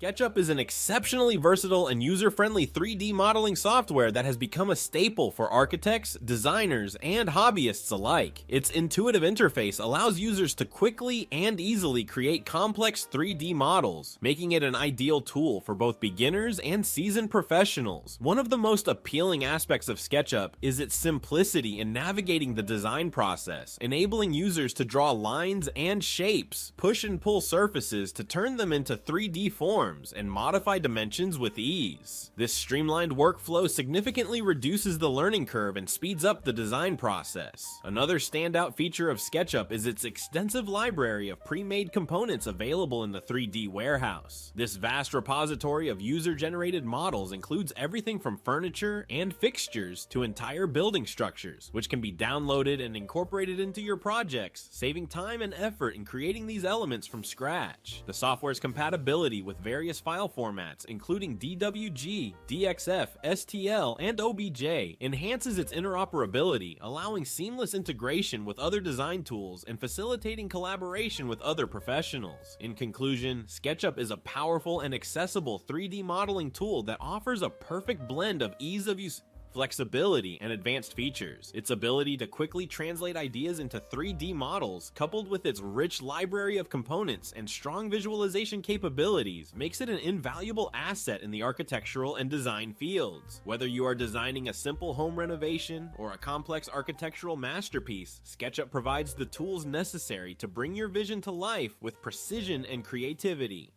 SketchUp is an exceptionally versatile and user-friendly 3D modeling software that has become a staple for architects, designers, and hobbyists alike. Its intuitive interface allows users to quickly and easily create complex 3D models, making it an ideal tool for both beginners and seasoned professionals. One of the most appealing aspects of SketchUp is its simplicity in navigating the design process, enabling users to draw lines and shapes, push and pull surfaces to turn them into 3D forms, and modify dimensions with ease. This streamlined workflow significantly reduces the learning curve and speeds up the design process. Another standout feature of SketchUp is its extensive library of pre-made components available in the 3D warehouse. This vast repository of user-generated models includes everything from furniture and fixtures to entire building structures, which can be downloaded and incorporated into your projects, saving time and effort in creating these elements from scratch. The software's compatibility with various file formats, including DWG, DXF, STL, and OBJ, enhances its interoperability, allowing seamless integration with other design tools and facilitating collaboration with other professionals. In conclusion, SketchUp is a powerful and accessible 3D modeling tool that offers a perfect blend of ease of use, flexibility, and advanced features. Its ability to quickly translate ideas into 3D models, coupled with its rich library of components and strong visualization capabilities, makes it an invaluable asset in the architectural and design fields. Whether you are designing a simple home renovation or a complex architectural masterpiece, SketchUp provides the tools necessary to bring your vision to life with precision and creativity.